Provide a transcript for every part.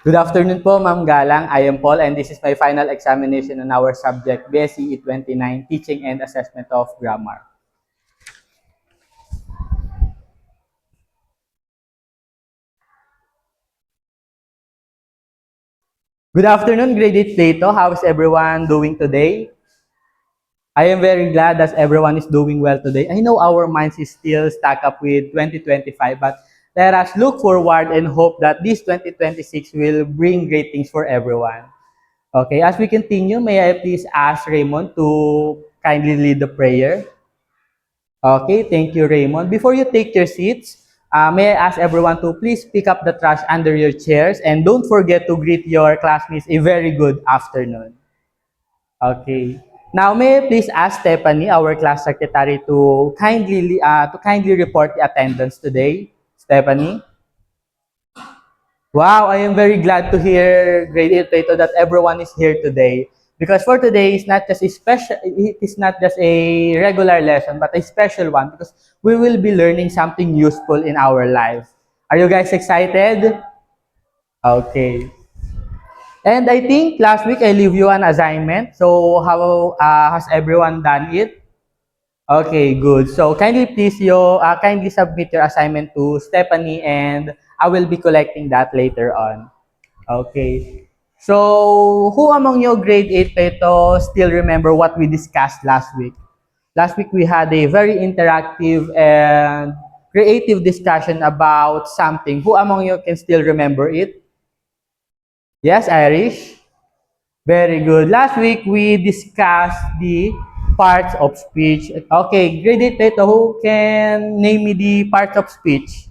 Good afternoon po, Ma'am Galang. I am Paul and this is my final examination on our subject, BSEE 29, Teaching and Assessment of Grammar. Good afternoon, grade 8 Plato. How is everyone doing today? I am very glad that everyone is doing well today. I know our minds is still stuck up with 2025, but let us look forward and hope that this 2026 will bring great things for everyone. Okay, as we continue, may I please ask Raymond to kindly lead the prayer? Okay, thank you, Raymond. Before you take your seats, may I ask everyone to please pick up the trash under your chairs and don't forget to greet your classmates a very good afternoon. Okay. Now, may I please ask Stephanie, our class secretary, to kindly report the attendance today? Stephanie? Wow, I am very glad to hear, Grade 8 Plato, that everyone is here today. Because for today, it is not just a regular lesson, but a special one because we will be learning something useful in our life. Are you guys excited? Okay. And I think last week I leave you an assignment. So how has everyone done it? Okay, good. So kindly submit your assignment to Stephanie and I will be collecting that later on. Okay. So, who among your grade 8 Peto still remember what we discussed last week? Last week we had a very interactive and creative discussion about something. Who among you can still remember it? Yes, Irish? Very good. Last week we discussed the parts of speech. Okay, grade 8 Peto, who can name me the parts of speech?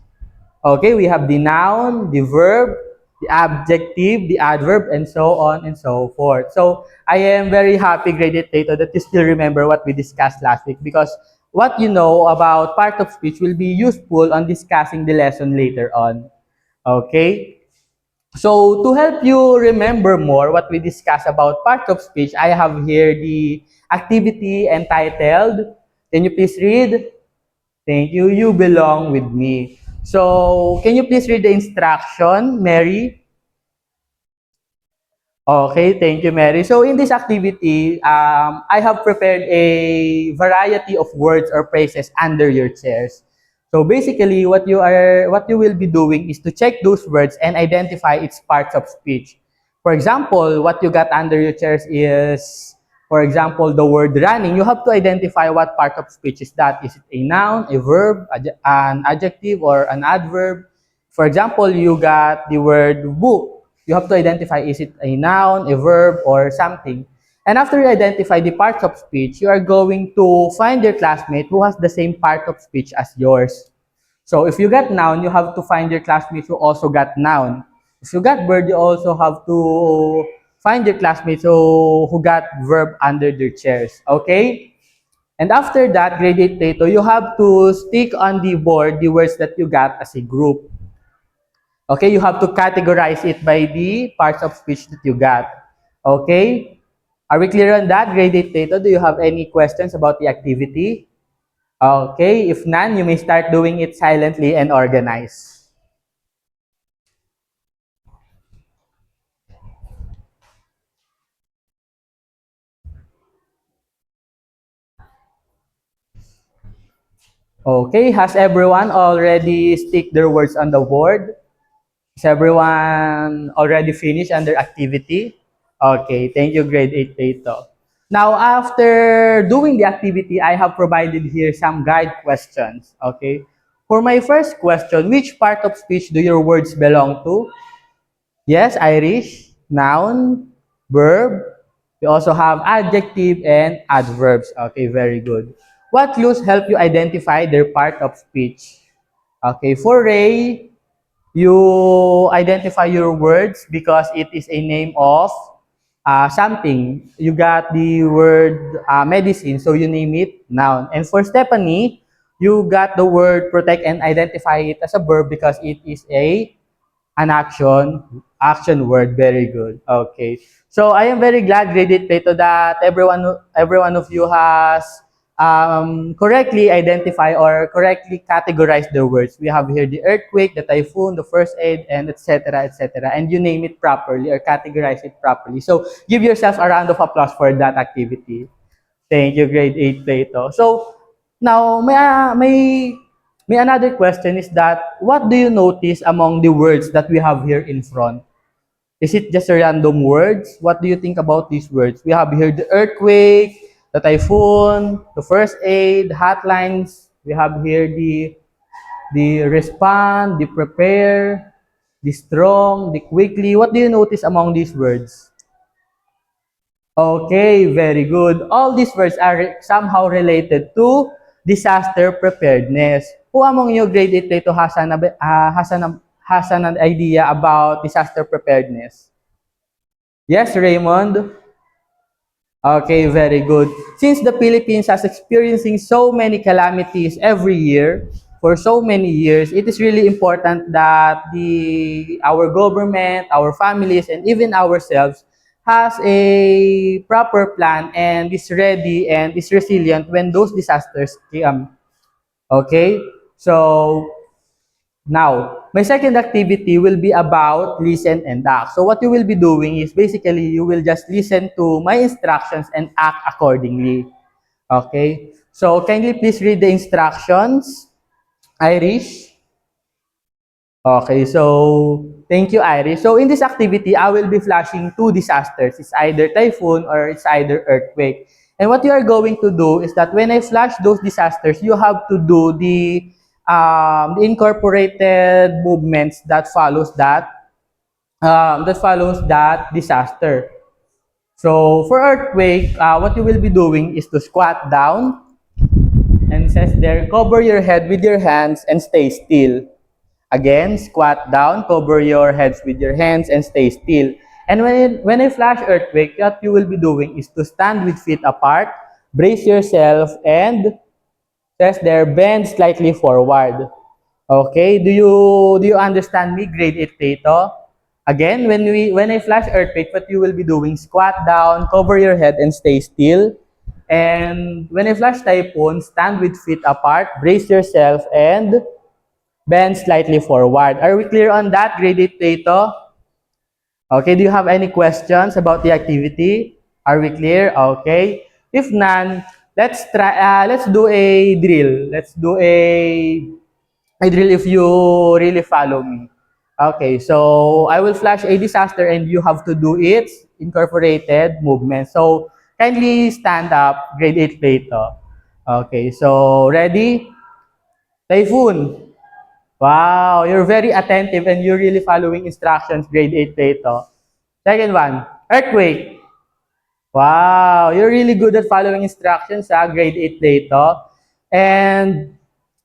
Okay, we have the noun, the verb, the adjective, the adverb, and so on and so forth. So I am very happy, graded data, that you still remember what we discussed last week because what you know about part of speech will be useful on discussing the lesson later on. Okay? So to help you remember more what we discussed about part of speech, I have here the activity entitled, can you please read? Thank you. You belong with me. So, can you please read the instruction, Mary? Okay, thank you, Mary. So, in this activity, I have prepared a variety of words or phrases under your chairs. So, basically, what you will be doing is to check those words and identify its parts of speech. For example, what you got under your chairs is, for example, the word running. You have to identify what part of speech is that. Is it a noun, a verb, an adjective, or an adverb? For example, you got the word book. You have to identify, is it a noun, a verb, or something. And after you identify the parts of speech, you are going to find your classmate who has the same part of speech as yours. So if you got noun, you have to find your classmates who also got noun. If you got verb, you also have to find your classmates who got verb under their chairs. Okay? And after that, grade 8 Plato, you have to stick on the board the words that you got as a group. Okay, you have to categorize it by the parts of speech that you got. Okay? Are we clear on that, grade 8 Plato? Do you have any questions about the activity? Okay, if none, you may start doing it silently and organized. Okay, has everyone already stick their words on the board? Is everyone already finished on their activity? Okay, thank you, grade 8 Plato. Now, after doing the activity, I have provided here some guide questions. Okay, for my first question, which part of speech do your words belong to? Yes, Irish, noun, verb. We also have adjective and adverbs. Okay, very good. What clues help you identify their part of speech? Okay, for Ray, you identify your words because it is a name of something. You got the word medicine, so you name it noun. And for Stephanie, you got the word protect and identify it as a verb because it is an action word. Very good. Okay. So I am very glad, Graded Plato, that everyone of you has correctly identify or correctly categorize the words. We have here the earthquake, the typhoon, the first aid, and etc., etc. And you name it properly or categorize it properly. So give yourself a round of applause for that activity. Thank you, grade 8 Plato. So now may another question is that what do you notice among the words that we have here in front? Is it just a random words? What do you think about these words? We have here the earthquake, the typhoon, the first aid, hotlines. We have here the respond, the prepare, the strong, the quickly. What do you notice among these words? Okay, very good. All these words are somehow related to disaster preparedness. Who among you, grade 8 Plato, has an idea about disaster preparedness? Yes, Raymond? Okay, very good. Since the Philippines has experiencing so many calamities every year, for so many years, it is really important that our government, our families, and even ourselves has a proper plan and is ready and is resilient when those disasters come. Okay? So, now, my second activity will be about listen and act. So what you will be doing is basically you will just listen to my instructions and act accordingly. Okay? So kindly please read the instructions. Irish. Okay, so thank you, Irish. So in this activity, I will be flashing two disasters. It's either typhoon or it's either earthquake. And what you are going to do is that when I flash those disasters, you have to do the incorporated movements that follows that disaster. So for earthquake, what you will be doing is to squat down and says there, cover your head with your hands and stay still. Again, squat down, cover your heads with your hands, and stay still. And when I flash earthquake, what you will be doing is to stand with feet apart, brace yourself, and says there, bend slightly forward. Okay, do you understand me, grade 8 Tato? Again, when I flash earthquake, what you will be doing, squat down, cover your head, and stay still. And when I flash typhoon, stand with feet apart, brace yourself, and bend slightly forward. Are we clear on that, grade 8 Plato? Okay, do you have any questions about the activity? Are we clear? Okay. If none, let's do a drill. Let's do a drill if you really follow me. Okay, so I will flash a disaster and you have to do its incorporated movement. So kindly stand up, grade 8 Plato. Okay, so ready? Typhoon. Wow, you're very attentive and you're really following instructions, grade 8 Plato. Second one, earthquake. Wow, you're really good at following instructions, grade 8 Plato. And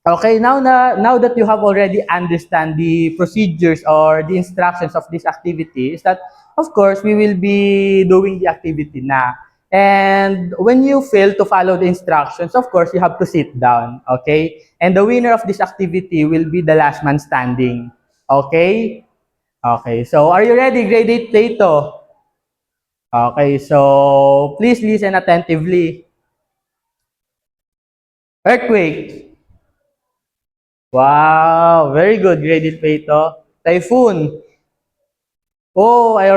okay, now that you have already understand the procedures or the instructions of this activity, is that of course we will be doing the activity na. And when you fail to follow the instructions, of course you have to sit down, okay? And the winner of this activity will be the last man standing. Okay? Okay. So are you ready, grade 8 Plato? Okay, so please listen attentively. Earthquake. Wow, very good, graded Plato. Typhoon. Oh, I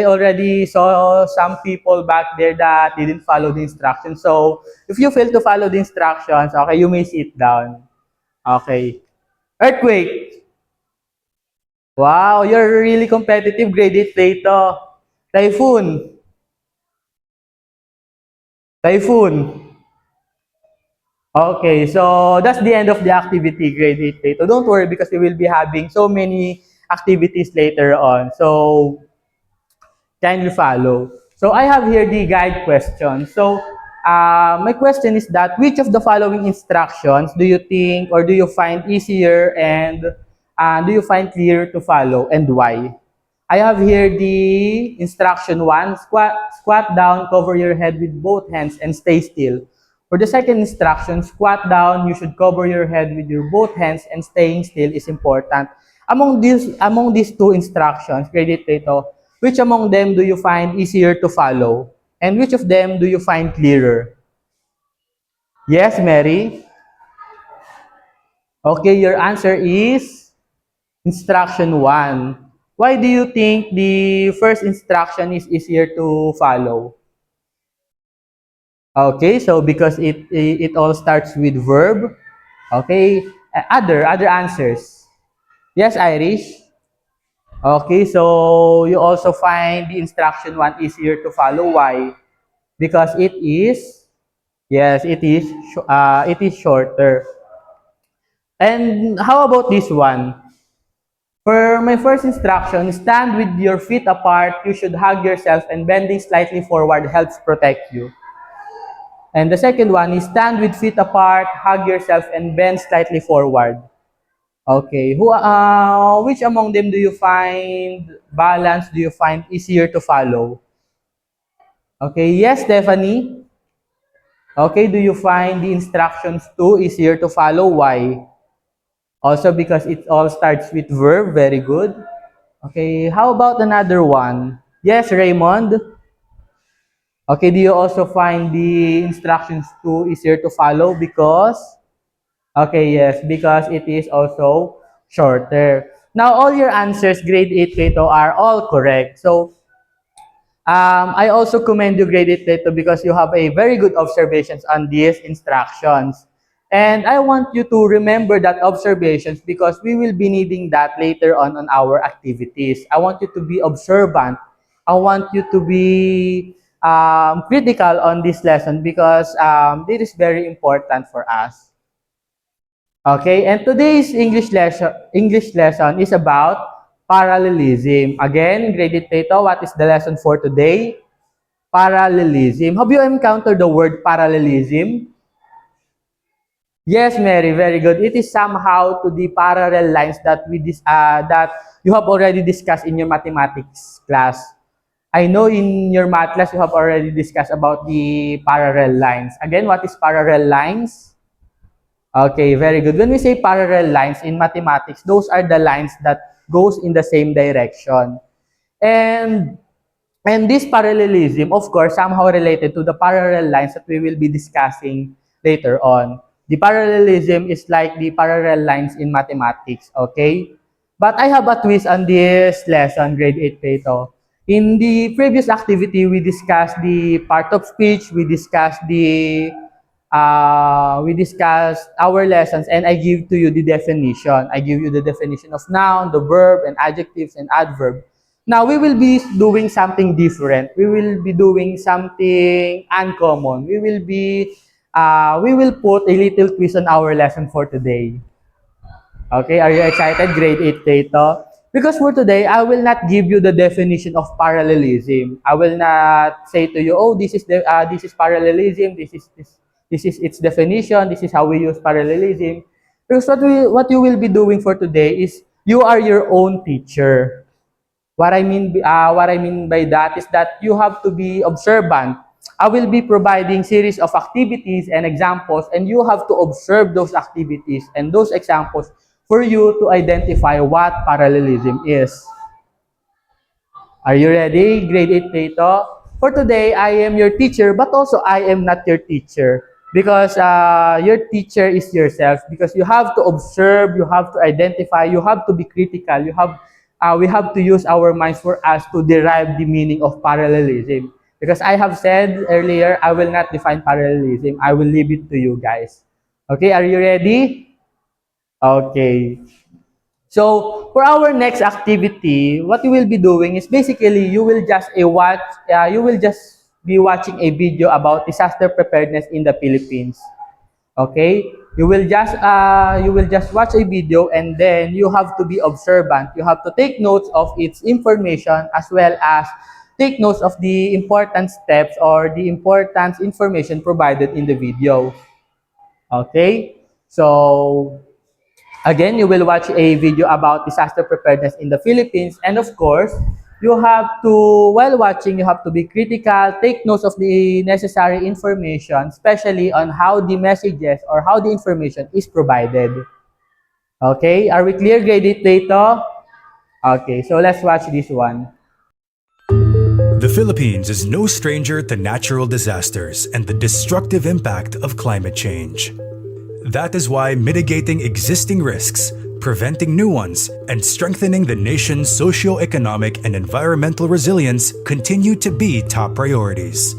already saw some people back there that didn't follow the instructions. So, if you fail to follow the instructions, okay, you may sit down. Okay. Earthquake. Wow, you're really competitive, graded Plato. Typhoon. Typhoon. Okay, so that's the end of the activity, grade 8 Plato. Don't worry because we will be having so many activities later on. So kindly follow. So I have here the guide question. So my question is that which of the following instructions do you think or do you find easier and do you find clear to follow and why? I have here the instruction one, squat down, cover your head with both hands and stay still. For the second instruction, squat down, you should cover your head with your both hands and staying still is important. Among these two instructions, credit Plato, which among them do you find easier to follow? And which of them do you find clearer? Yes, Mary? Okay, your answer is instruction 1. Why do you think the first instruction is easier to follow? Okay, so because it all starts with verb. Okay, other answers. Yes, Irish. Okay, so you also find the instruction 1 easier to follow. Why? Because it is, yes, it is shorter. And how about this one? For my first instruction, stand with your feet apart. You should hug yourself and bending slightly forward helps protect you. And the second one is stand with feet apart, hug yourself and bend slightly forward. Okay, which among them do you find balance, do you find easier to follow? Okay, yes, Stephanie. Okay, do you find the instructions too easier to follow? Why? Also because it all starts with verb. Very good. Okay, how about another one? Yes, Raymond. Okay, do you also find the instructions too easier to follow because? Okay, yes, because it is also shorter. Now, all your answers, grade 8 Kato, are all correct. So, I also commend you, grade 8 Kato, because you have a very good observations on these instructions. And I want you to remember that observations because we will be needing that later on our activities. I want you to be observant. I want you to be critical on this lesson because this is very important for us. Okay, and today's English lesson is about parallelism. Again, graded data, what is the lesson for today? Parallelism. Have you encountered the word parallelism? Yes, Mary, very good. It is somehow to the parallel lines that you have already discussed in your mathematics class. I know in your math class you have already discussed about the parallel lines. Again, what is parallel lines? Okay, very good. When we say parallel lines in mathematics, those are the lines that goes in the same direction. And and this parallelism, of course, somehow related to the parallel lines that we will be discussing later on. The parallelism is like the parallel lines in mathematics, okay? But I have a twist on this lesson, grade 8 Plato. In the previous activity, we discussed the part of speech, we discussed our lessons, and I give to you the definition. I give you the definition of noun, the verb, and adjectives and adverb. Now, we will be doing something different. We will be doing something uncommon. We will put a little twist on our lesson for today. Okay, are you excited, grade 8 data? Because for today, I will not give you the definition of parallelism. I will not say to you, oh, this is parallelism, this is its definition, this is how we use parallelism. Because what you will be doing for today is you are your own teacher. What I mean by that is that you have to be observant. I will be providing series of activities and examples, and you have to observe those activities and those examples for you to identify what parallelism is. Are you ready, grade 8 Tato? For today, I am your teacher, but also I am not your teacher because your teacher is yourself because you have to observe, you have to identify, you have to be critical, we have to use our minds for us to derive the meaning of parallelism. Because I have said earlier, I will not define parallelism. I will leave it to you guys. Okay, are you ready? Okay. So for our next activity, what you will be doing is basically you will just be watching a video about disaster preparedness in the Philippines. Okay? You will just watch a video and then you have to be observant. You have to take notes of its information as well as take notes of the important steps or the important information provided in the video. Okay? So again, you will watch a video about disaster preparedness in the Philippines. And of course, while watching, you have to be critical, take notes of the necessary information, especially on how the messages or how the information is provided. Okay, are we clear? Grade it data? Okay, so let's watch this one. The Philippines is no stranger to natural disasters and the destructive impact of climate change. That is why mitigating existing risks, preventing new ones, and strengthening the nation's socio-economic and environmental resilience continue to be top priorities.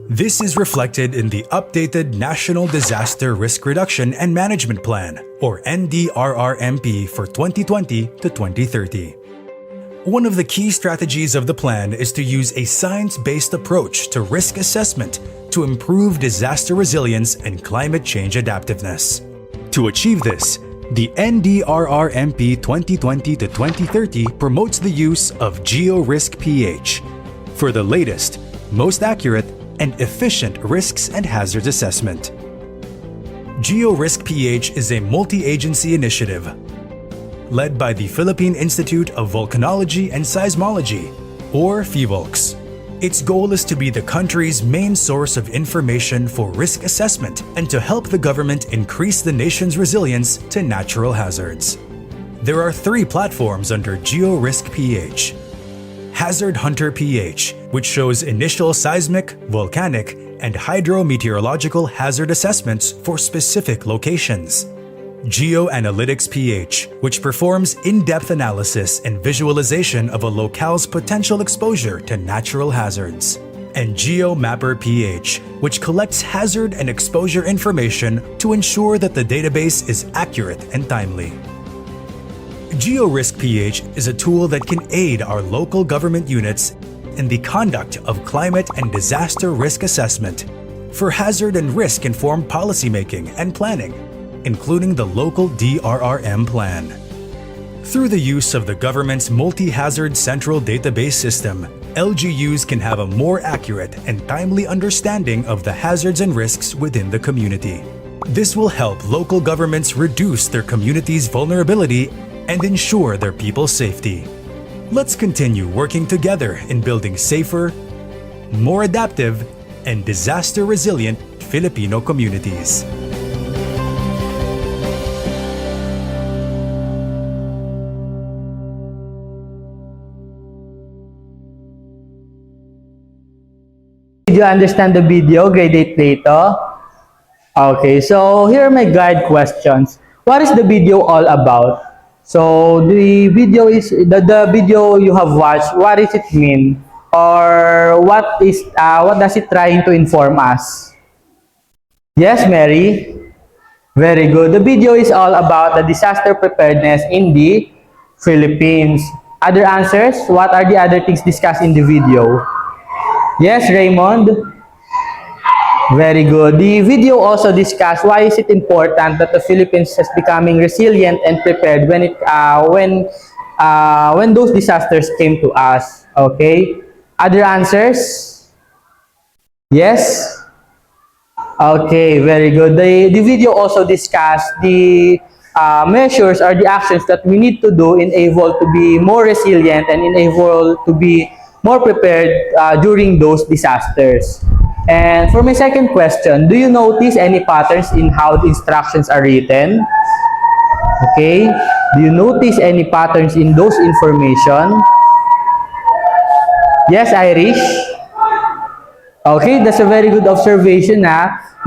This is reflected in the updated National Disaster Risk Reduction and Management Plan, or NDRRMP, for 2020 to 2030. One of the key strategies of the plan is to use a science-based approach to risk assessment to improve disaster resilience and climate change adaptiveness. To achieve this, the NDRRMP 2020 to 2030 promotes the use of GeoRisk PH for the latest, most accurate, and efficient risks and hazards assessment. GeoRisk PH is a multi-agency initiative led by the Philippine Institute of Volcanology and Seismology, or PHIVOLCS. Its goal is to be the country's main source of information for risk assessment and to help the government increase the nation's resilience to natural hazards. There are 3 platforms under GeoRisk PH. Hazard Hunter PH, which shows initial seismic, volcanic, and hydrometeorological hazard assessments for specific locations. GeoAnalytics PH, which performs in-depth analysis and visualization of a locale's potential exposure to natural hazards. And GeoMapper PH, which collects hazard and exposure information to ensure that the database is accurate and timely. GeoRisk PH is a tool that can aid our local government units in the conduct of climate and disaster risk assessment for hazard and risk-informed policymaking and planning, including the local DRRM plan. Through the use of the government's multi-hazard central database system, LGUs can have a more accurate and timely understanding of the hazards and risks within the community. This will help local governments reduce their community's vulnerability and ensure their people's safety. Let's continue working together in building safer, more adaptive, and disaster-resilient Filipino communities. Did you understand the video, grade 8 Plato? Okay, so here are my guide questions. What is the video all about? So the video is the video you have watched. What does it mean, or what does it trying to inform us? Yes, Mary. Very good. The video is all about the disaster preparedness in the Philippines. Other answers? What are the other things discussed in the video? Yes, Raymond. Very good. The video also discussed why is it important that the Philippines is becoming resilient and prepared when those disasters came to us. Okay. Other answers? Yes. Okay. Very good. The video also discussed the measures or the actions that we need to do in able to be more resilient and in able to be more prepared during those disasters. And for my second question, do you notice any patterns in how the instructions are written? Okay. Do you notice any patterns in those information? Yes, Irish? Okay, that's a very good observation.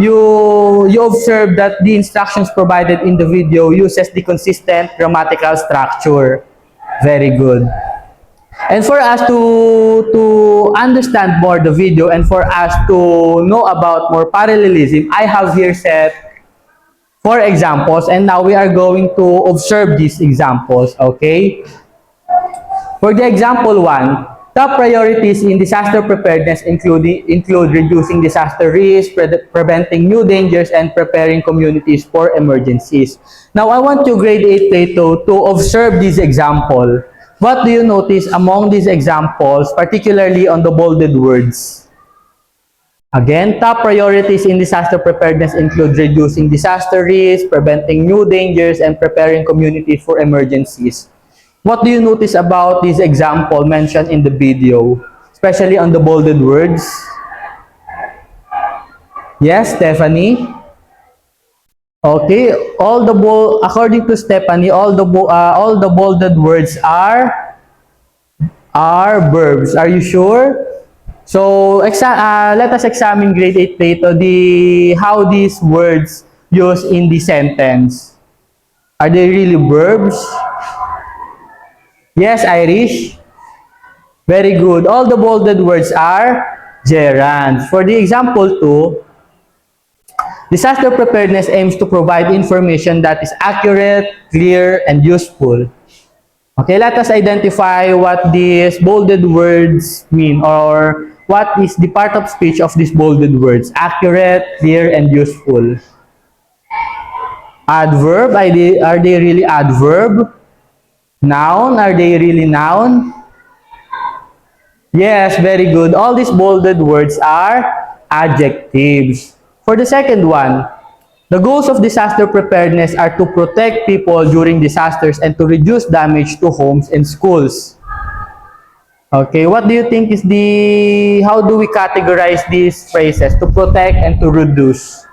You observe that the instructions provided in the video uses the consistent grammatical structure. Very good. And for us to understand more the video and for us to know about more parallelism, I have here set 4 examples, and now we are going to observe these examples, okay? For the example 1, top priorities in disaster preparedness include reducing disaster risk, preventing new dangers, and preparing communities for emergencies. Now, I want you, grade 8 Plato, to observe this example. What do you notice among these examples, particularly on the bolded words? Again, top priorities in disaster preparedness include reducing disaster risk, preventing new dangers, and preparing communities for emergencies. What do you notice about this example mentioned in the video, especially on the bolded words? Yes, Stephanie? Okay, according to Stephanie, all the bolded words are verbs. Are you sure? So, let us examine grade 8 dito, how these words used in the sentence. Are they really verbs? Yes, Irish. Very good. All the bolded words are gerunds. For the example 2, disaster preparedness aims to provide information that is accurate, clear, and useful. Okay, let us identify what these bolded words mean, or what is the part of speech of these bolded words. Accurate, clear, and useful. Adverb, are they really adverb? Noun, are they really noun? Yes, very good. All these bolded words are adjectives. For the second one, the goals of disaster preparedness are to protect people during disasters and to reduce damage to homes and schools. Okay, what do you think is how do we categorize these phrases? To protect and to reduce.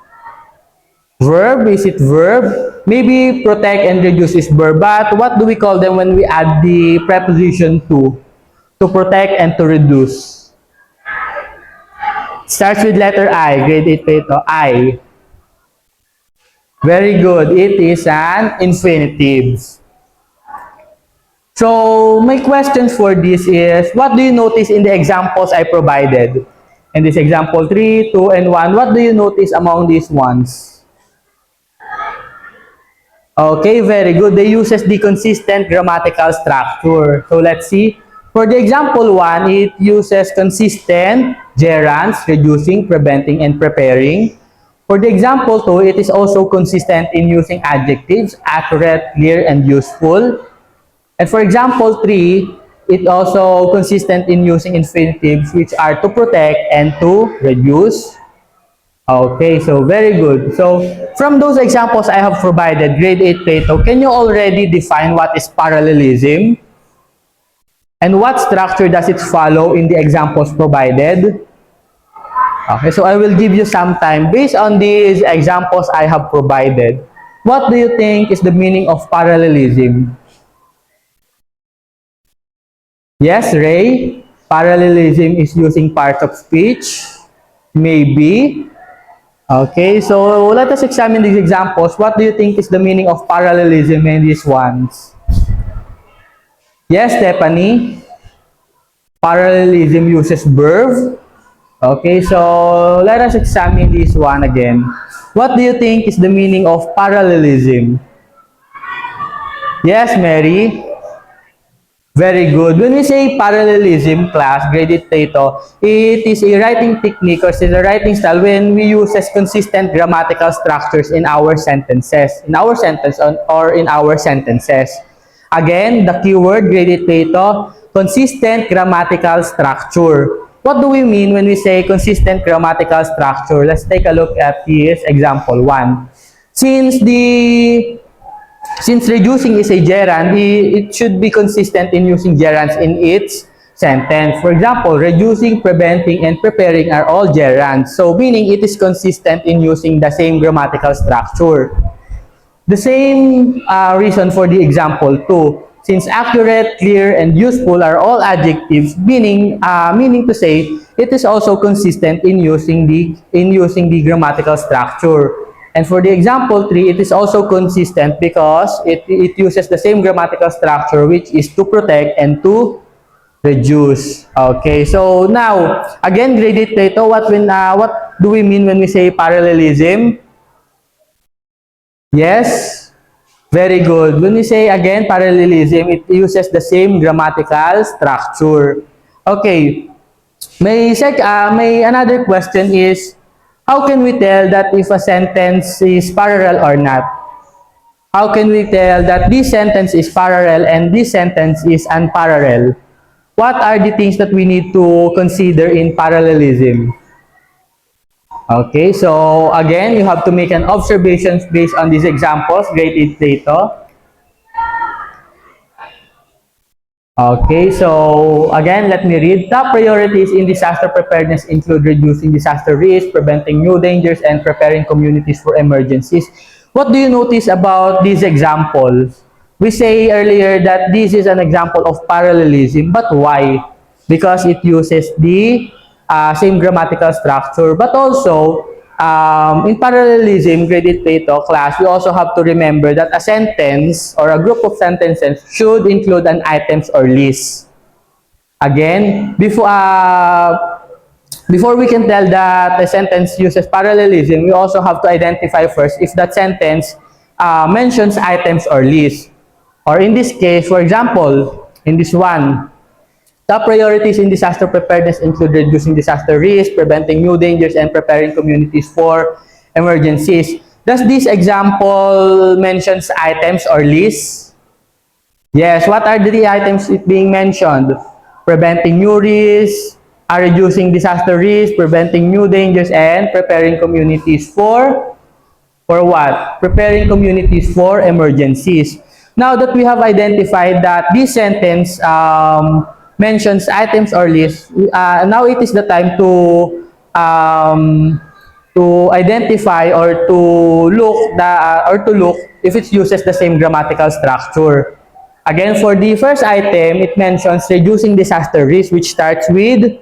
Verb, is it verb? Maybe protect and reduce is verb, but what do we call them when we add the preposition to? To protect and to reduce. Starts with letter I, grade 8 pa ito, I. Very good, it is an infinitive. So, my question for this is, what do you notice in the examples I provided? In this example 3, 2, and 1, what do you notice among these ones? Okay, very good. They uses the consistent grammatical structure. So, let's see. For the example 1, it uses consistent gerunds, reducing, preventing, and preparing. For the example 2, it is also consistent in using adjectives, accurate, clear, and useful. And for example 3, it also consistent in using infinitives, which are to protect and to reduce. Okay, so very good. So from those examples I have provided, grade 8 Plato, can you already define what is parallelism? And what structure does it follow in the examples provided? Okay, so I will give you some time. Based on these examples I have provided, what do you think is the meaning of parallelism? Yes, Ray? Parallelism is using parts of speech? Maybe. Okay, so let us examine these examples. What do you think is the meaning of parallelism in these ones? Yes, Stephanie? Parallelism uses verb. Okay, so let us examine this one again. What do you think is the meaning of parallelism? Yes, Mary? Very good. When we say parallelism, class, graded dito, it is a writing technique or it's a writing style when we use consistent grammatical structures in our sentences, or in our sentences. Again, the keyword graded dito, consistent grammatical structure. What do we mean when we say consistent grammatical structure? Let's take a look at this example 1. Since reducing is a gerund, it should be consistent in using gerunds in its sentence. For example, reducing, preventing, and preparing are all gerunds. So, meaning it is consistent in using the same grammatical structure. The same reason for the example 2. Since accurate, clear, and useful are all adjectives, meaning to say, it is also consistent in using the grammatical structure. And for the example 3, it is also consistent because it uses the same grammatical structure, which is to protect and to reduce. Okay, so now, again, graded dito, what do we mean when we say parallelism? Yes? Very good. When we say, again, parallelism, it uses the same grammatical structure. Okay, may another question is, how can we tell that if a sentence is parallel or not? How can we tell that this sentence is parallel and this sentence is unparallel? What are the things that we need to consider in parallelism? Okay, so again, you have to make an observation based on these examples, grade 8 dito. Okay, so again, let me read. Top priorities in disaster preparedness include reducing disaster risk, preventing new dangers, and preparing communities for emergencies. What do you notice about these examples? We say earlier that this is an example of parallelism, but why? Because it uses the same grammatical structure. But also, in parallelism, grade 8 Plato class, we also have to remember that a sentence or a group of sentences should include an items or list. Again, before we can tell that a sentence uses parallelism, we also have to identify first if that sentence mentions items or lists. Or in this case, for example, in this one, top priorities in disaster preparedness include reducing disaster risk, preventing new dangers, and preparing communities for emergencies. Does this example mentions items or lists? Yes, what are the items it being mentioned? Preventing new risks, reducing disaster risk, preventing new dangers, and preparing communities for what? Preparing communities for emergencies. Now that we have identified that this sentence mentions items or lists, now it is the time to identify or to look if it uses the same grammatical structure. Again, for the first item, it mentions reducing disaster risk, which starts with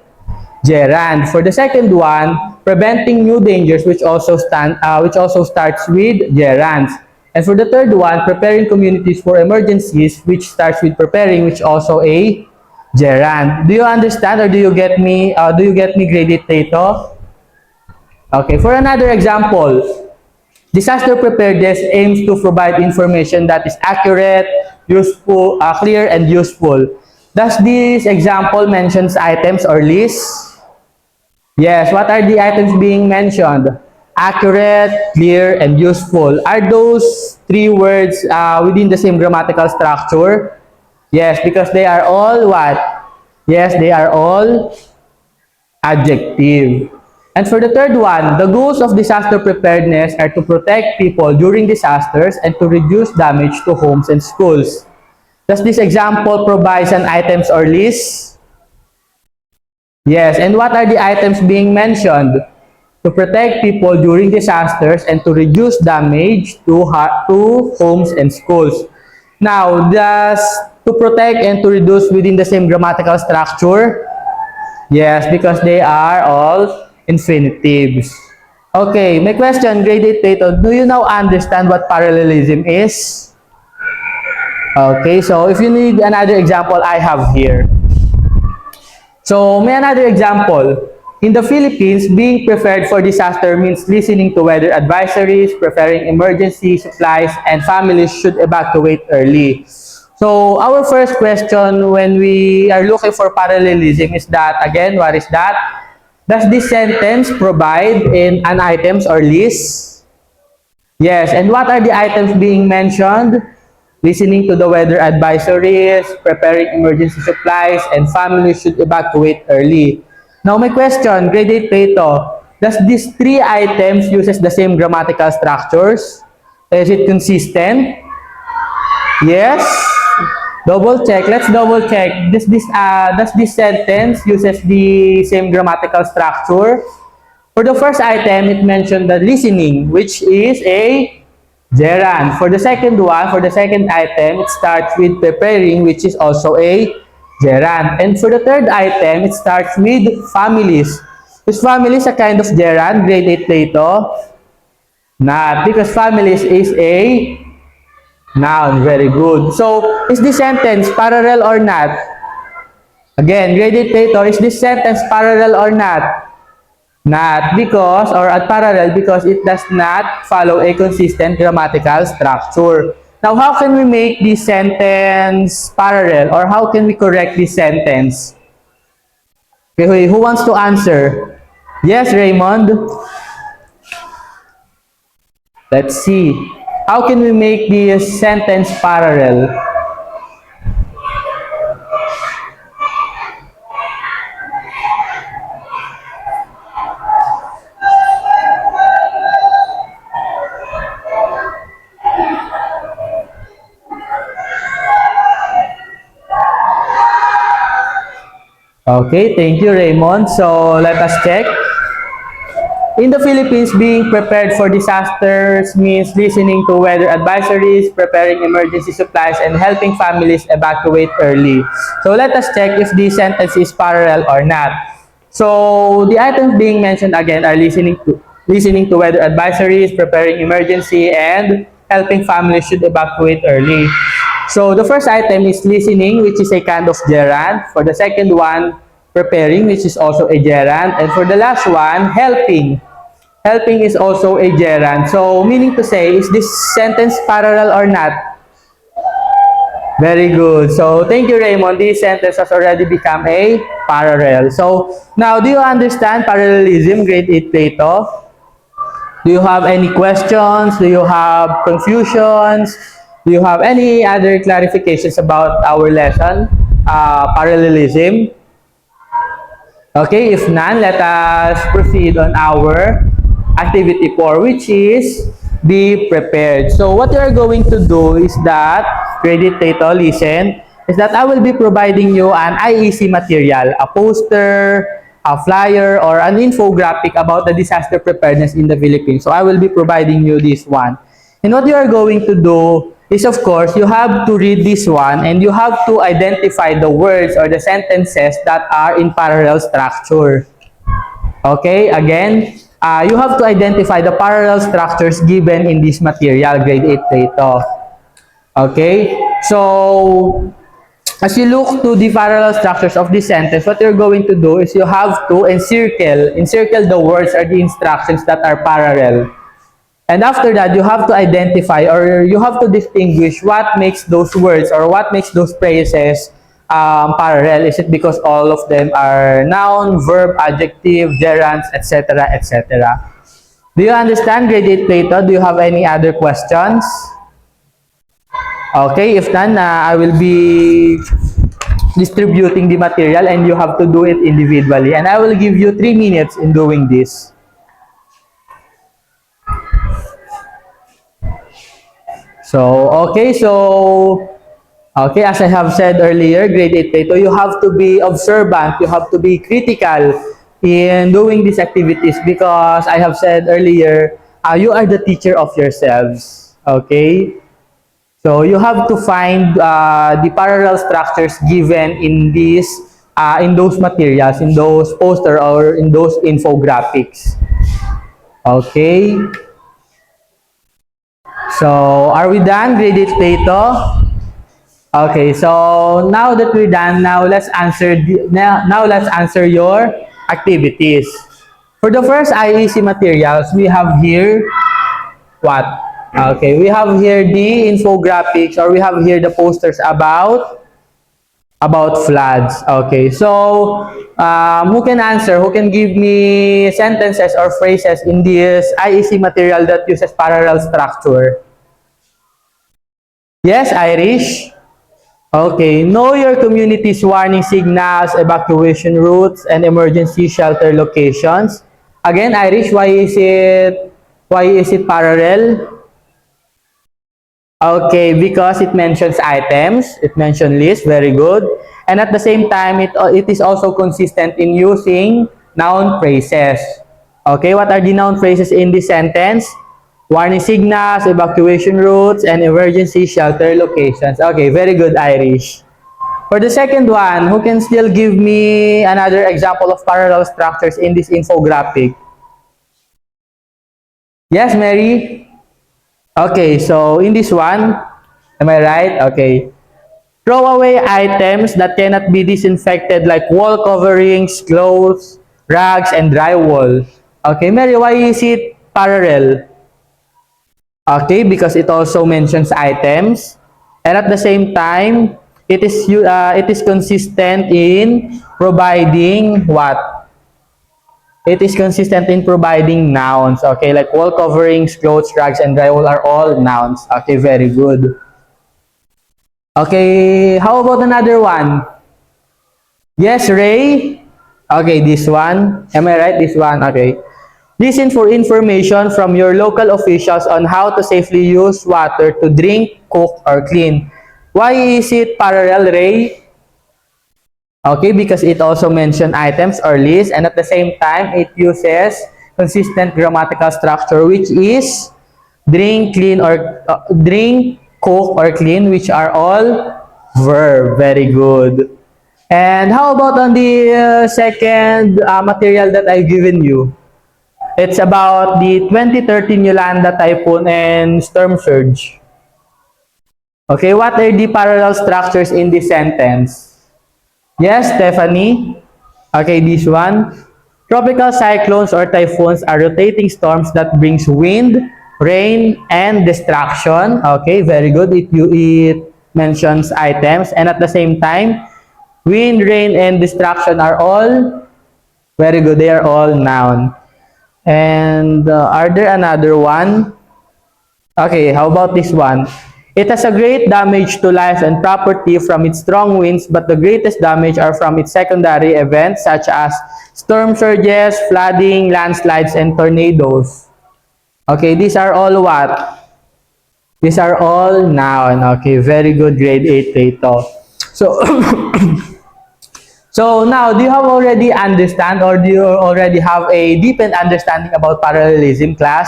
gerund. For the second one, preventing new dangers, which also starts with gerunds. And for the third one, preparing communities for emergencies, which starts with preparing, which also a gerund. Do you understand or do you get me? Grade it, Tato? Okay. For another example, disaster preparedness aims to provide information that is accurate, useful, clear, and useful. Does this example mentions items or lists? Yes. What are the items being mentioned? Accurate, clear, and useful. Are those three words within the same grammatical structure? Yes, because they are all what? Yes, they are all adjective. And for the third one, the goals of disaster preparedness are to protect people during disasters and to reduce damage to homes and schools. Does this example provide an items or list? Yes. And what are the items being mentioned? To protect people during disasters and to reduce damage to homes and schools. Now, does to protect and to reduce within the same grammatical structure? Yes, because they are all infinitives. Okay, my question, grade 8 Plato, do you now understand what parallelism is? Okay, so if you need another example, I have here. So, may another example. In the Philippines, being prepared for disaster means listening to weather advisories, preparing emergency supplies, and families should evacuate early. So, our first question when we are looking for parallelism is that, again, what is that? Does this sentence provide in an items or list? Yes, and what are the items being mentioned? Listening to the weather advisories, preparing emergency supplies, and families should evacuate early. Now, my question, grade 8 Plato, does these three items uses the same grammatical structures? Is it consistent? Yes? Double check. Let's double check. Does this sentence uses the same grammatical structure? For the first item, it mentioned the listening, which is a gerund. For the second one, for the second item, it starts with preparing, which is also a gerund. And for the third item, it starts with families. Is families a kind of gerund? Grade 8 Plato? Not, because families is a noun. Very good. So, is this sentence parallel or not? Again, grade 8 Plato, is this sentence parallel or not? Not, because, or at parallel, because it does not follow a consistent grammatical structure. Now, how can we make this sentence parallel, or how can we correct this sentence? Okay, who wants to answer? Yes, Raymond? Let's see. How can we make this sentence parallel? Okay, thank you, Raymond. So, let us check. In the Philippines, being prepared for disasters means listening to weather advisories, preparing emergency supplies, and helping families evacuate early. So, let us check if this sentence is parallel or not. So the items being mentioned again are listening to weather advisories, preparing emergency, and helping families should evacuate early. So the first item is listening, which is a kind of gerund. For the second one, preparing, which is also a gerund. And for the last one, helping. Helping is also a gerund. So meaning to say, is this sentence parallel or not? Very good. So thank you, Raymond. This sentence has already become a parallel. So now, do you understand parallelism, grade 8 Plato? Do you have any questions? Do you have confusions? Do you have any other clarifications about our lesson, parallelism? Okay, if none, let us proceed on our activity 4, which is be prepared. So what you are going to do is that, credit data, listen, is that I will be providing you an IEC material, a poster, a flyer, or an infographic about the disaster preparedness in the Philippines. So I will be providing you this one. And what you are going to do is, of course, you have to read this one and you have to identify the words or the sentences that are in parallel structure. Okay, again, you have to identify the parallel structures given in this material, grade 8 data. Okay, so as you look to the parallel structures of this sentence, what you're going to do is you have to encircle the words or the instructions that are parallel. And after that, you have to identify or you have to distinguish what makes those words or what makes those phrases parallel. Is it because all of them are noun, verb, adjective, gerunds, etc., etc.? Do you understand, grade 8 Plato? Do you have any other questions? Okay, if none, I will be distributing the material and you have to do it individually. And I will give you 3 minutes in doing this. So, okay, as I have said earlier, grade 8 Plato, you have to be observant, you have to be critical in doing these activities because I have said earlier, you are the teacher of yourselves. Okay? So, you have to find the parallel structures given in in those materials, in those poster or in those infographics. Okay? So, are we done, grade 8 Plato? Okay, so now that we're done, now let's answer your activities. For the first IEC materials, we have here what? Okay, we have here the infographics or we have here the posters about floods. Okay, so who can answer? Who can give me sentences or phrases in this IEC material that uses parallel structure? Yes, Irish? Okay, know your community's warning signals, evacuation routes, and emergency shelter locations. Again, Irish, why is it parallel? Okay, because it mentions items, it mentions lists, very good. And at the same time, it is also consistent in using noun phrases. Okay, what are the noun phrases in this sentence? Warning signals, evacuation routes, and emergency shelter locations. Okay, very good, Irish. For the second one, who can still give me another example of parallel structures in this infographic? Yes, Mary? Okay, so in this one, am I right? Okay. Throw away items that cannot be disinfected like wall coverings, clothes, rags, and drywall. Okay, Mary, why is it parallel? Okay, because it also mentions items. And at the same time, it is consistent in providing what? It is consistent in providing nouns. Okay, like wall coverings, clothes, rags, and drywall are all nouns. Okay, very good. Okay, how about another one? Yes, Ray? Okay, this one. Am I right? This one. Okay. Listen for information from your local officials on how to safely use water to drink, cook, or clean. Why is it parallel, Ray? Okay, because it also mentions items or lists, and at the same time, it uses consistent grammatical structure, which is drink, cook, or clean, which are all verb. Very good. And how about on the second material that I've given you? It's about the 2013 Yolanda typhoon and storm surge. Okay, what are the parallel structures in this sentence? Yes, Stephanie? Okay, this one. Tropical cyclones or typhoons are rotating storms that brings wind, rain, and destruction. Okay, very good. It mentions items. And at the same time, wind, rain, and destruction are all very good. They are all noun. And are there another one? Okay, how about this one? It has a great damage to life and property from its strong winds, but the greatest damage are from its secondary events such as storm surges, flooding, landslides, and tornadoes. Okay, these are all what? These are all noun. Okay, very good, grade 8 data. So, so now, do you have already understand or do you already have a deepened understanding about parallelism, class?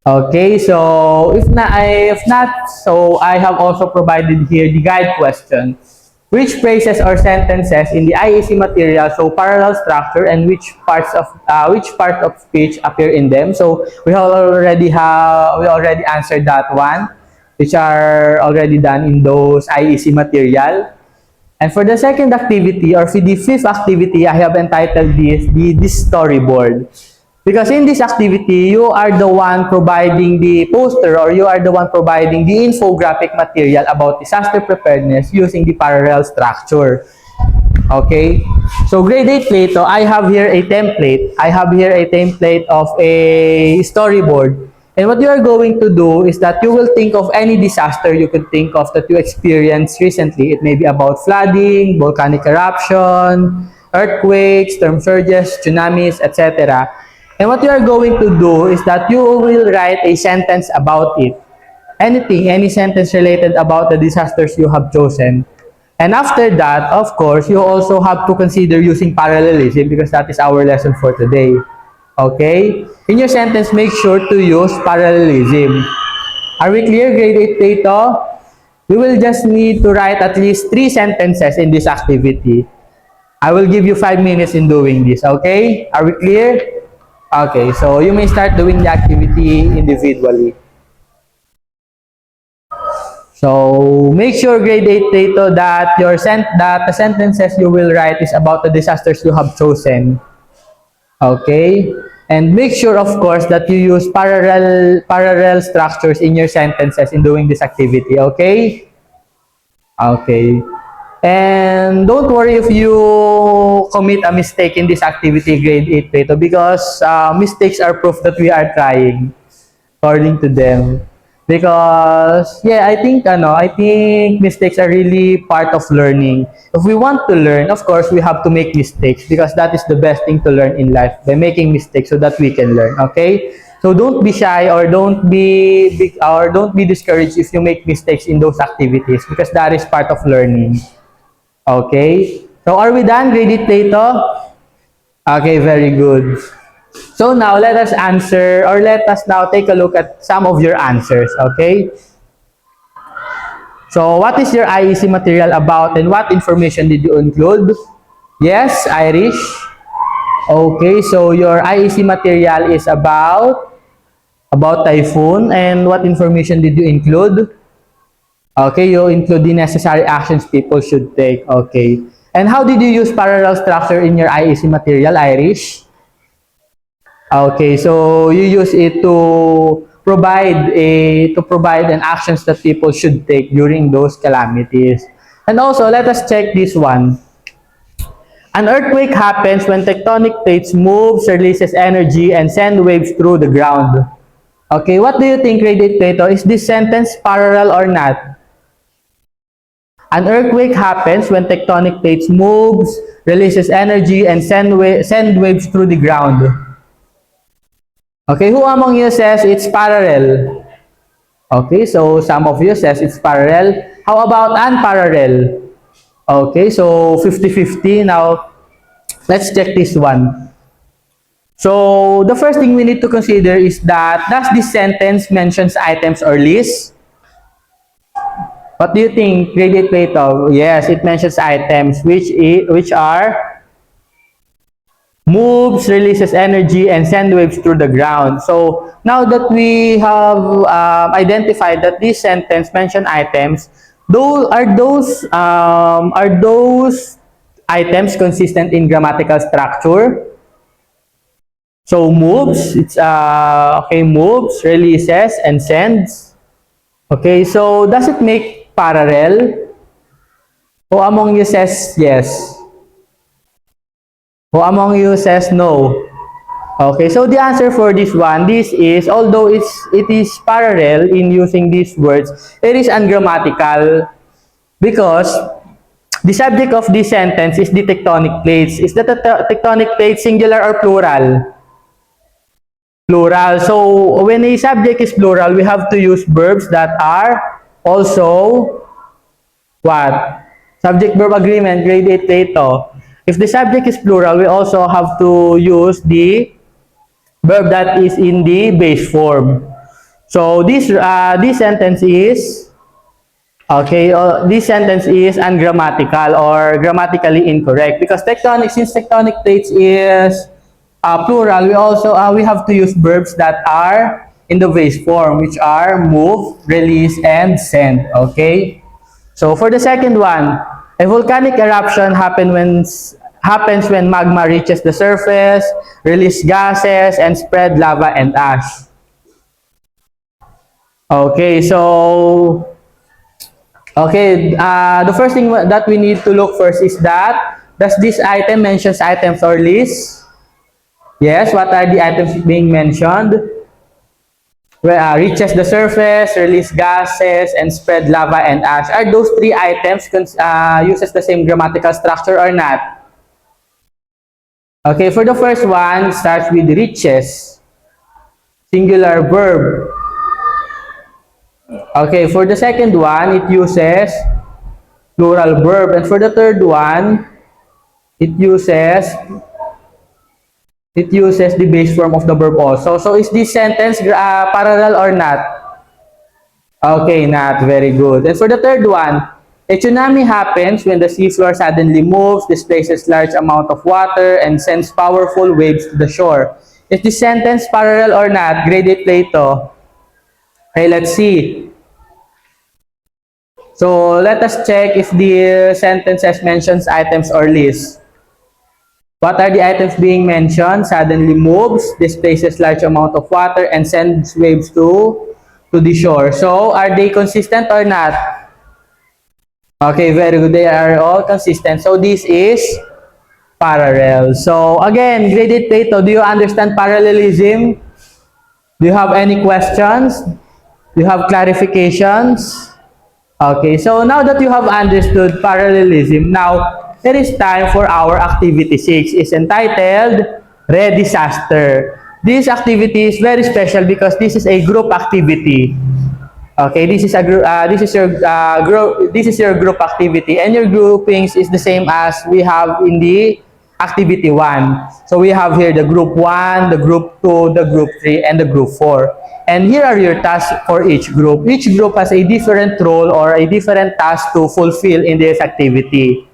Okay, so if not, so I have also provided here the guide question. Which phrases or sentences in the IEC material show parallel structure and which part of speech appear in them? So we already answered that one, which are already done in those IEC material. And for the second activity or for the fifth activity, I have entitled this storyboard. Because in this activity, you are the one providing the poster or you are the one providing the infographic material about disaster preparedness using the parallel structure. Okay? So grade 8 Plato, I have here a template. I have here a template of a storyboard. And what you are going to do is that you will think of any disaster you could think of that you experienced recently. It may be about flooding, volcanic eruption, earthquakes, storm surges, tsunamis, etc. And what you are going to do is that you will write a sentence about it. Anything, any sentence related about the disasters you have chosen. And after that, of course, you also have to consider using parallelism because that is our lesson for today. Okay? In your sentence, make sure to use parallelism. Are we clear, grade 8 data? We will just need to write at least 3 sentences in this activity. I will give you 5 minutes in doing this, okay? Are we clear? Okay, so you may start doing the activity individually. So make sure grade 8 data that the sentences you will write is about the disasters you have chosen. Okay? And make sure of course that you use parallel structures in your sentences in doing this activity, okay? Okay. And don't worry if you commit a mistake in this activity, grade 8 data, because mistakes are proof that we are trying, according to them. Because yeah, I think mistakes are really part of learning. If we want to learn, of course, we have to make mistakes because that is the best thing to learn in life, by making mistakes so that we can learn, okay? So don't be shy or don't be discouraged if you make mistakes in those activities because that is part of learning. Okay? So are we done, grade it data? Okay, very good. So now let us answer or let us now take a look at some of your answers, okay? So what is your IEC material about and what information did you include? Yes, Irish. Okay, so your IEC material is about typhoon and what information did you include? Okay, you include the necessary actions people should take. Okay. And how did you use parallel structure in your IEC material, Irish? Okay, so you use it to provide an actions that people should take during those calamities. And also, let us check this one. An earthquake happens when tectonic plates moves, releases energy, and send waves through the ground. Okay, what do you think, Reddit Plato? Is this sentence parallel or not? An earthquake happens when tectonic plates moves, releases energy, and send waves through the ground. Okay, who among you says it's parallel? Okay, so some of you says it's parallel. How about unparallel? Okay, so 50-50. Now, let's check this one. So, the first thing we need to consider is that does this sentence mentions items or lists? What do you think, grade 8 Plato? Yes, it mentions items which are moves, releases energy, and send waves through the ground. So now that we have identified that this sentence mention items, those items consistent in grammatical structure? So moves, it's okay, moves, releases, and sends. Okay, so does it make parallel? Who among you says yes? Who among you says no? Okay, so the answer for this one, this is, although it is parallel in using these words, it is ungrammatical because the subject of this sentence is the tectonic plates. Is the tectonic plate singular or plural? Plural. So when a subject is plural, we have to use verbs that are also what? Subject-verb agreement, grade 8 Plato. If the subject is plural, we also have to use the verb that is in the base form. So this sentence is okay. This sentence is ungrammatical or grammatically incorrect because since tectonic plates is plural, we have to use verbs that are in the base form, which are move, release, and send. Okay. So for the second one, a volcanic eruption happens when magma reaches the surface, release gases, and spread lava and ash. Okay, so the first thing that we need to look first is that does this item mentions items or lists? Yes, what are the items being mentioned? Reaches the surface, release gases, and spread lava and ash. Are those three items uses the same grammatical structure or not? Okay, for the first one, starts with reaches, singular verb. Okay, for the second one, it uses plural verb. And for the third one, it uses the base form of the verb also. So is this sentence parallel or not? Okay, not very good. And for the third one, a tsunami happens when the seafloor suddenly moves, displaces large amount of water, and sends powerful waves to the shore. Is this sentence parallel or not? Grade 8 Plato. Okay, let's see. So let us check if the sentences mentions items or lists. What are the items being mentioned? Suddenly moves, displaces large amount of water, and sends waves to the shore. So are they consistent or not? Okay, very good. They are all consistent. So this is parallel. So again, graded Plato, do you understand parallelism? Do you have any questions? Do you have clarifications? Okay, so now that you have understood parallelism, now it is time for our activity 6. It's entitled Redisaster. This activity is very special because this is a group activity. Okay, this is your group activity, and your groupings is the same as we have in the activity 1. So we have here the group 1, the group 2, the group 3, and the group 4. And here are your tasks for each group. Each group has a different role or a different task to fulfill in this activity.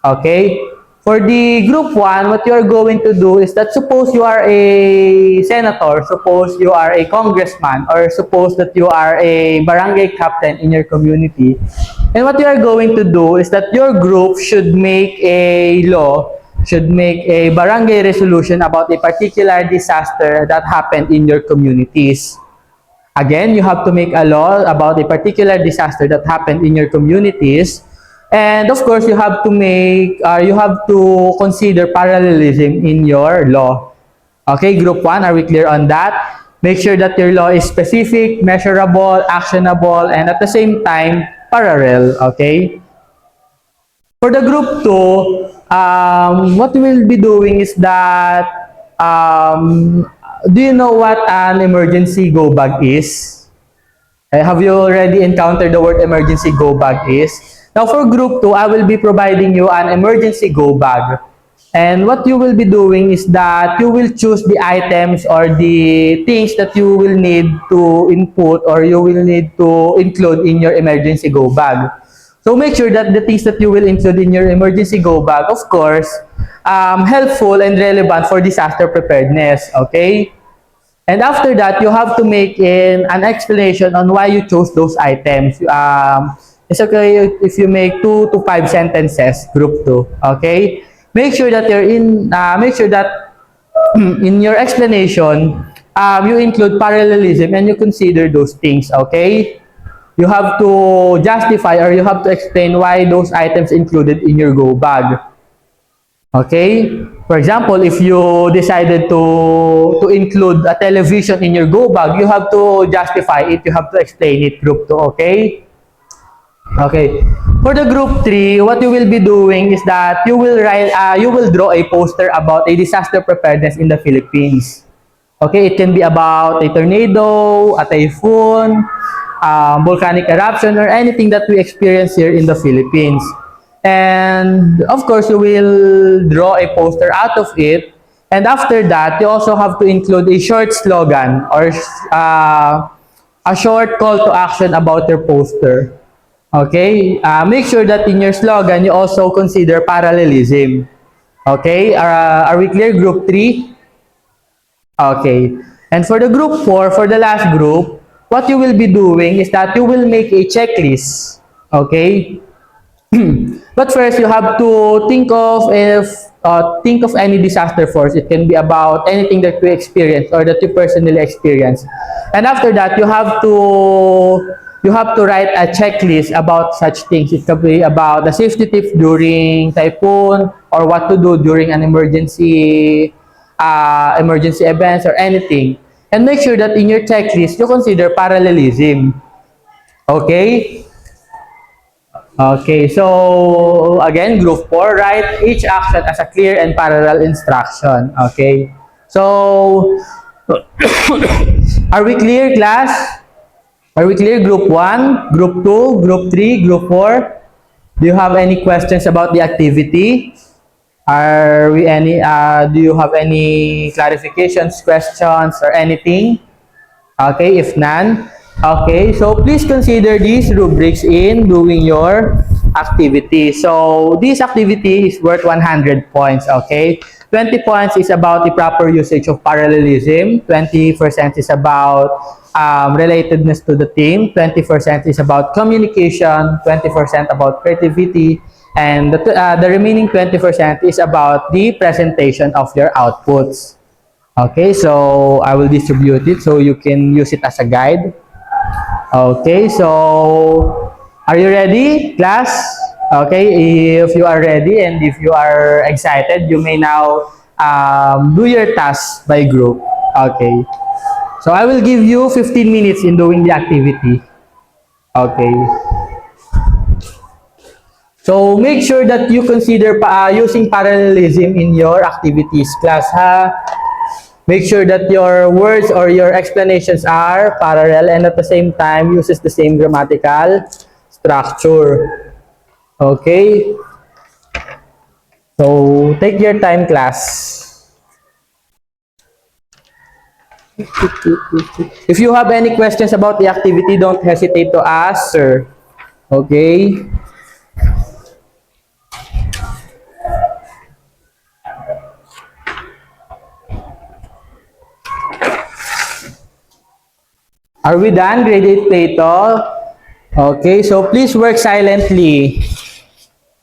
Okay? For the group 1, what you are going to do is that suppose you are a senator, suppose you are a congressman, or suppose that you are a barangay captain in your community. And what you are going to do is that your group should make a law, should make a barangay resolution about a particular disaster that happened in your communities. Again, you have to make a law about a particular disaster that happened in your communities. And of course, you have to consider parallelism in your law. Okay, group 1, are we clear on that? Make sure that your law is specific, measurable, actionable, and at the same time, parallel. Okay? For the group 2, what we'll be doing is that, do you know what an emergency go bag is? Have you already encountered the word emergency go bag is? Now for group 2, I will be providing you an emergency go bag. And what you will be doing is that you will choose the items or the things that you will need to input or you will need to include in your emergency go bag. So make sure that the things that you will include in your emergency go bag, of course, helpful and relevant for disaster preparedness, okay? And after that, you have to make an explanation on why you chose those items. It's okay if you make 2 to 5 sentences, group 2, okay? Make sure that make sure that in your explanation, you include parallelism and you consider those things, okay? You have to justify or you have to explain why those items included in your go bag. Okay? For example, if you decided to include a television in your go bag, you have to justify it, you have to explain it, group 2, okay? Okay. For the group 3, what you will be doing is that you will draw a poster about a disaster preparedness in the Philippines. Okay, it can be about a tornado, a typhoon, volcanic eruption, or anything that we experience here in the Philippines. And of course, you will draw a poster out of it. And after that, you also have to include a short slogan or a short call to action about your poster. Okay, make sure that in your slogan, you also consider parallelism. Okay, are we clear, group 3? Okay. And for the group 4, for the last group, what you will be doing is that you will make a checklist. Okay? But first, you have to think of any disaster first. It can be about anything that we experience or that you personally experience. And after that, you have to write a checklist about such things. It could be about the safety tips during typhoon or what to do during an emergency events or anything. And make sure that in your checklist, you consider parallelism. Okay? Okay, so again, group 4, write each action as a clear and parallel instruction. Okay? So, are we clear, class? Are we clear, group 1, group 2, group 3, group 4? Do you have any questions about the activity? Do you have any clarifications, questions, or anything? Okay, if none, okay, so please consider these rubrics in doing your activity. So this activity is worth 100 points, okay? 20 points is about the proper usage of parallelism, 20% is about relatedness to the team, 20% is about communication, 20% about creativity, and the remaining 20% is about the presentation of your outputs. Okay, so I will distribute it so you can use it as a guide. Okay, so are you ready, class? Okay, if you are ready and if you are excited, you may now do your task by group. Okay, so I will give you 15 minutes in doing the activity. Okay. So make sure that you consider using parallelism in your activities, class, ha? Make sure that your words or your explanations are parallel and at the same time uses the same grammatical structure. Okay? So take your time, class. If you have any questions about the activity, don't hesitate to ask, sir. Okay? Are we done, grade 8 Plato? Okay, so please work silently.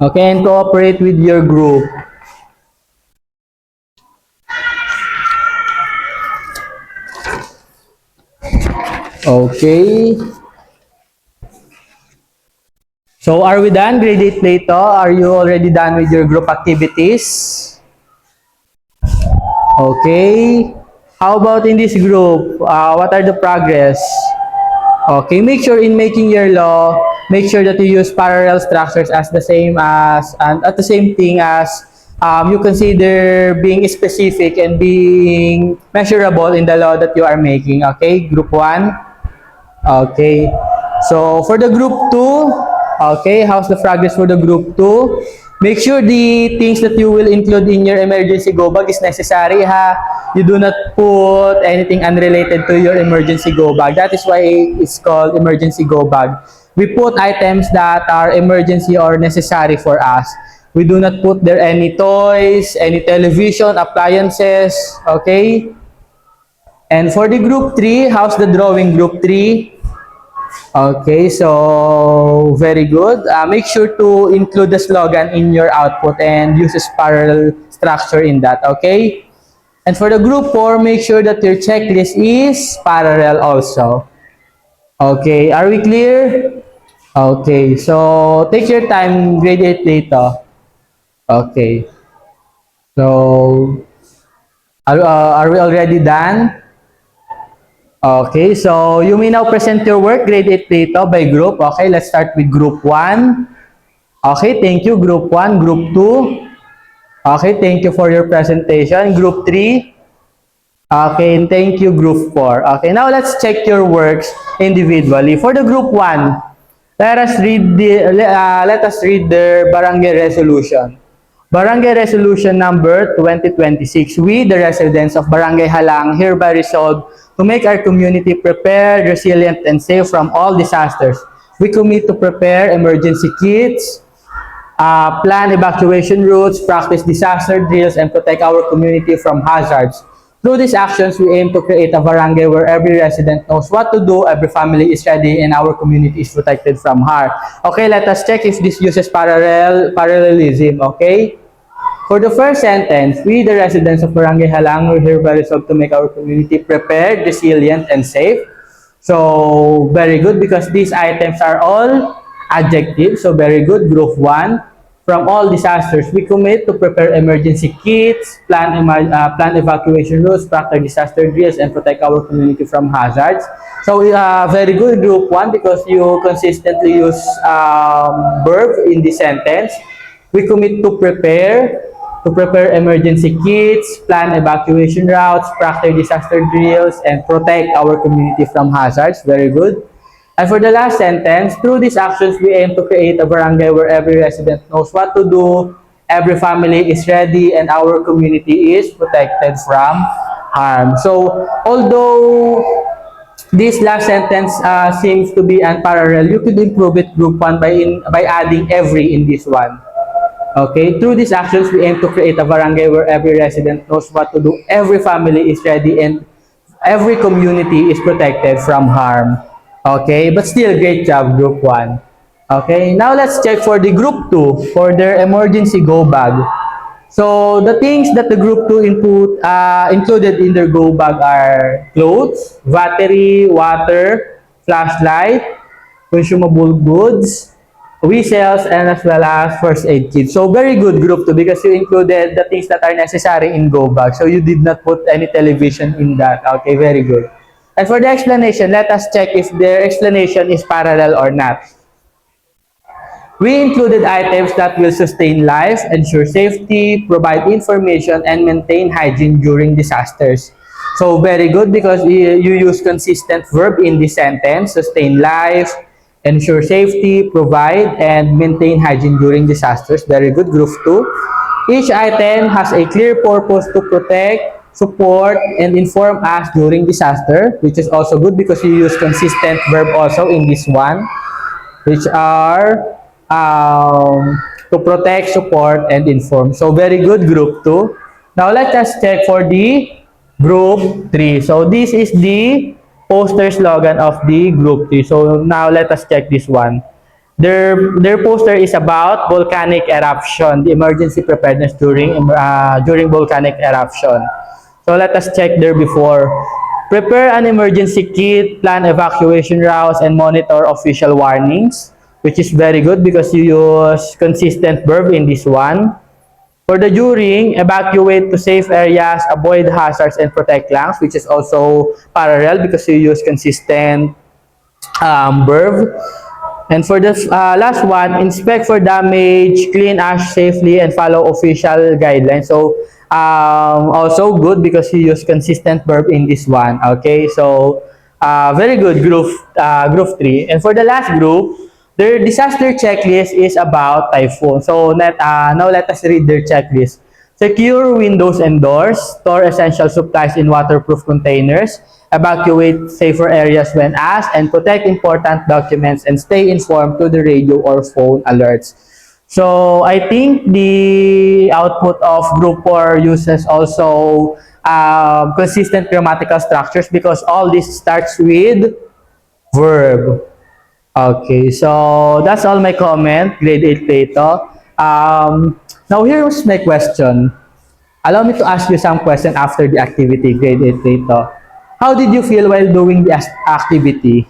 Okay, and cooperate with your group. Okay. So are we done, grade 8 Plato? Are you already done with your group activities? Okay. How about in this group? What are the progress? Okay, make sure in making your law, make sure that you use parallel structures as the same as, and at the same thing as you consider being specific and being measurable in the law that you are making. Okay, group 1. Okay, so for the group 2, okay, how's the progress for the group 2? Make sure the things that you will include in your emergency go bag is necessary, ha. You do not put anything unrelated to your emergency go bag. That is why it's called emergency go bag. We put items that are emergency or necessary for us. We do not put there any toys, any television, appliances, okay? And for the group 3, how's the drawing group 3? Okay, so very good. Make sure to include the slogan in your output and use a spiral structure in that, okay? And for the group 4, make sure that your checklist is parallel also. Okay, are we clear? Okay, so take your time, grade 8 data. Okay, so are we already done? Okay, so you may now present your work, grade 8 data by group. Okay, let's start with group 1. Okay, thank you, group 1. Group 2. Okay, thank you for your presentation. Group 3. Okay, and thank you, group 4. Okay, now let's check your works individually. For the group 1, let us read the barangay resolution. Barangay Resolution number 2026. We, the residents of Barangay Halang, hereby resolve to make our community prepared, resilient, and safe from all disasters. We commit to prepare emergency kits, plan evacuation routes, practice disaster drills, and protect our community from hazards. Through these actions, we aim to create a barangay where every resident knows what to do, every family is ready, and our community is protected from harm. Okay, let us check if this uses parallelism, okay? For the first sentence, we, the residents of Barangay Halang, will hereby resolve to make our community prepared, resilient, and safe. So, very good because these items are all adjectives. So, very good. Group 1. From all disasters, we commit to prepare emergency kits, plan evacuation routes, practice disaster drills, and protect our community from hazards. So, very good, Group 1, because you consistently use verb in the sentence. We commit to prepare emergency kits, plan evacuation routes, practice disaster drills, and protect our community from hazards. Very good. And for the last sentence, through these actions, we aim to create a barangay where every resident knows what to do, every family is ready, and our community is protected from harm. So, although this last sentence seems to be unparalleled, you could improve it, group 1, by adding every in this one. Okay, through these actions, we aim to create a barangay where every resident knows what to do, every family is ready, and every community is protected from harm. Okay, but still, great job, group 1. Okay, now let's check for the group 2 for their emergency go bag. So, the things that the group 2 included in their go bag are clothes, battery, water, flashlight, consumable goods, whistles, and as well as first aid kit. So, very good, group 2, because you included the things that are necessary in go bag. So, you did not put any television in that. Okay, very good. And for the explanation, let us check if their explanation is parallel or not. We included items that will sustain life, ensure safety, provide information, and maintain hygiene during disasters. So, very good because you use consistent verb in this sentence: sustain life, ensure safety, provide, and maintain hygiene during disasters. Very good, group 2. Each item has a clear purpose to protect, support, and inform us during disaster, which is also good because you use consistent verb also in this one, which are to protect, support, and inform. So, very good, group 2. Now, let us check for the group 3. So, this is the poster slogan of the group 3. So, now let us check this one. Their poster is about volcanic eruption, the emergency preparedness during volcanic eruption. So, let us check there before. Prepare an emergency kit, plan evacuation routes, and monitor official warnings, which is very good because you use consistent verb in this one. For the during, evacuate to safe areas, avoid hazards, and protect lungs, which is also parallel because you use consistent verb. And for the last one, inspect for damage, clean ash safely, and follow official guidelines. So, also good because you use consistent verb in this one. Okay, so very good, group 3. And for the last group, Their disaster checklist is about typhoon. So now let us read their checklist. Secure windows and doors, store essential supplies in waterproof containers, evacuate safer areas when asked, and protect important documents and stay informed to the radio or phone alerts. So I think the output of group 4 uses also consistent grammatical structures because all this starts with verb. Okay, so that's all my comment, grade 8 Plato. Now here's my question. Allow me to ask you some question after the activity, grade 8 Plato. How did you feel while doing the activity?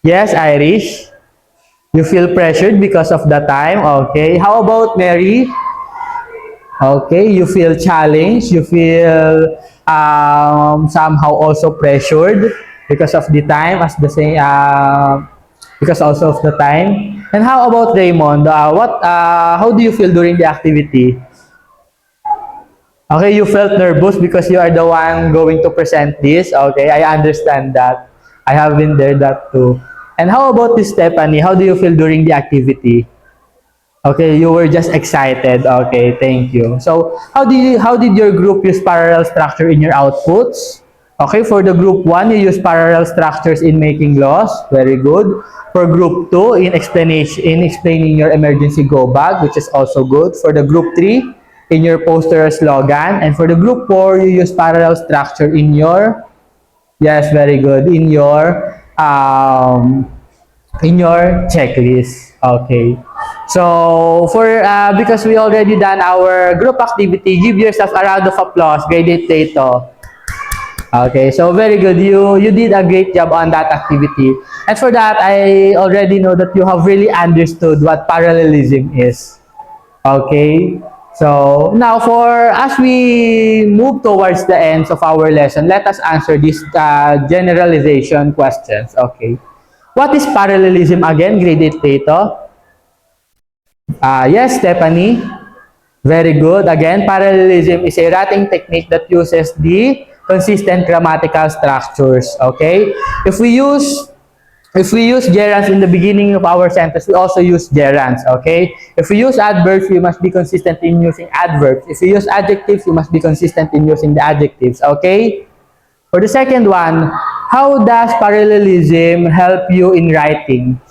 Yes, Irish. You feel pressured because of the time? Okay. How about Mary? Okay, you feel challenged, you feel somehow also pressured because of the time as the same because also of the time. And how about Raymond? How do you feel during the activity? Okay, you felt nervous because you are the one going to present this. Okay, I understand that. I have been there that too. And how about this, Stephanie? How do you feel during the activity? Okay, you were just excited. Okay, thank you. So, how did your group use parallel structure in your outputs? Okay, for the group 1, you use parallel structures in making laws. Very good. For group 2, in explaining your emergency go bag, which is also good. For the group 3, in your poster slogan, and for the group 4, you use parallel structure in your, yes, very good, in your checklist. Okay. So because we already done our group activity, give yourself a round of applause. Grade 8 Tato. Okay, so very good. You did a great job on that activity. And for that, I already know that you have really understood what parallelism is. Okay. So now as we move towards the ends of our lesson, let us answer these generalization questions. Okay. What is parallelism again, grade 8 Tato? Yes, Stephanie. Very good. Again, parallelism is a writing technique that uses the consistent grammatical structures. Okay? If we use gerunds in the beginning of our sentence, we also use gerunds. Okay? If we use adverbs, we must be consistent in using adverbs. If we use adjectives, we must be consistent in using the adjectives. Okay? For the second one, how does parallelism help you in writing?